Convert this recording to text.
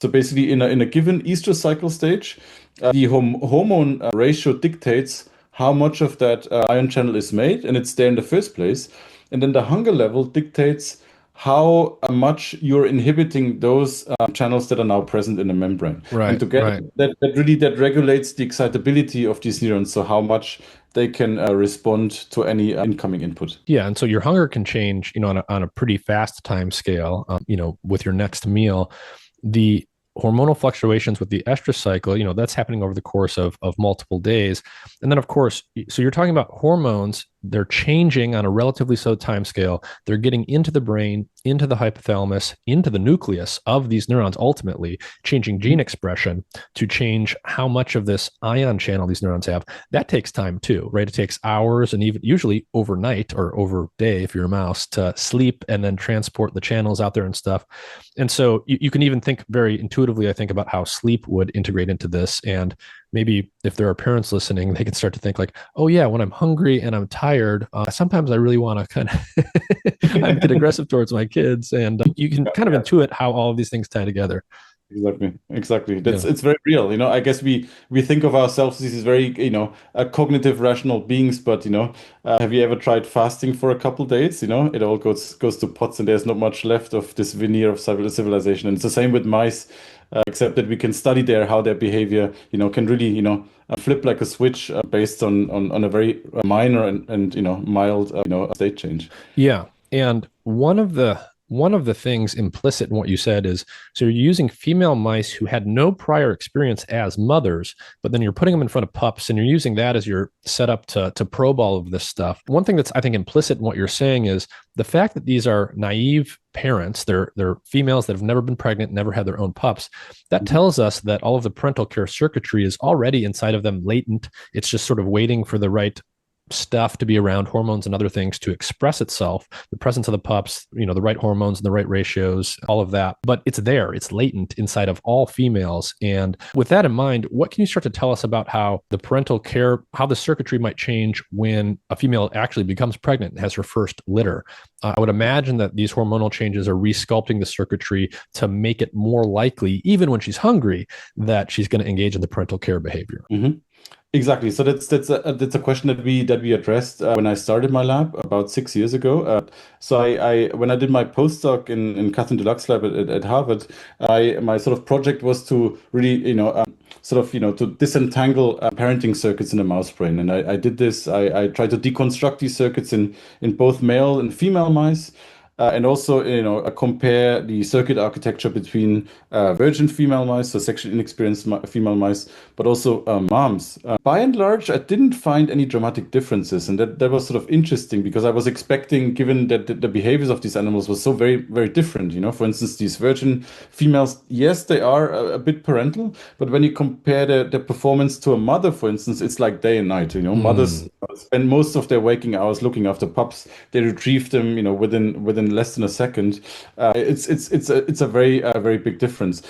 So basically, in a given estrous cycle stage, the hormone ratio dictates how much of that ion channel is made, and it's there in the first place. And then the hunger level dictates how much you're inhibiting those channels that are now present in the membrane. And Right, together, right. that regulates the excitability of these neurons, so how much they can respond to any incoming input. Yeah, and so your hunger can change, on a pretty fast time scale. With your next meal, the hormonal fluctuations with the estrous cycle, that's happening over the course of multiple days. And then, of course, so you're talking about hormones, they're changing on a relatively slow time scale. They're getting into the brain, into the hypothalamus, into the nucleus of these neurons, ultimately changing gene expression to change how much of this ion channel these neurons have. That takes time too, right? It takes hours and even usually overnight or over day, if you're a mouse, to sleep and then transport the channels out there and stuff. And so you can even think very intuitively, I think, about how sleep would integrate into this. And maybe if there are parents listening, they can start to think like, oh yeah, when I'm hungry and I'm tired, sometimes I really want to kind of I get aggressive towards my kids, and you can kind of Yeah. intuit how all of these things tie together. Exactly, exactly. Yeah. It's very real. I guess we think of ourselves as these very, cognitive, rational beings. But have you ever tried fasting for a couple days? It all goes to pots, and there's not much left of this veneer of civilization. And it's the same with mice, except that we can study how their behavior, can really, flip like a switch based on a very minor and mild, state change. Yeah. And one of the things implicit in what you said is so you're using female mice who had no prior experience as mothers, but then you're putting them in front of pups and you're using that as your setup to probe all of this stuff. One thing that's I think implicit in what you're saying is the fact that these are naive parents, they're females that have never been pregnant, never had their own pups. That tells us that all of the parental care circuitry is already inside of them latent. It's just sort of waiting for the right stuff to be around, hormones and other things to express itself, the presence of the pups, the right hormones and the right ratios, all of that. But it's there, it's latent inside of all females. And with that in mind, what can you start to tell us about how the parental care, how the circuitry might change when a female actually becomes pregnant and has her first litter? I would imagine that these hormonal changes are resculpting the circuitry to make it more likely, even when she's hungry, that she's going to engage in the parental care behavior. Mhm. Exactly. So that's a question that we addressed when I started my lab about 6 years ago. So I when I did my postdoc in Catherine Dulac's lab at Harvard, I my sort of project was to really to disentangle parenting circuits in the mouse brain, and I did this. I tried to deconstruct these circuits in both male and female mice. And also, compare the circuit architecture between virgin female mice, so sexually inexperienced female mice, but also moms. By and large, I didn't find any dramatic differences, and that was sort of interesting because I was expecting, given that the behaviors of these animals was so very, very different. For instance, these virgin females, yes, they are a bit parental, but when you compare the performance to a mother, for instance, it's like day and night. Mothers Mm. spend most of their waking hours looking after pups. They retrieve them, within less than a second. It's a very very big difference.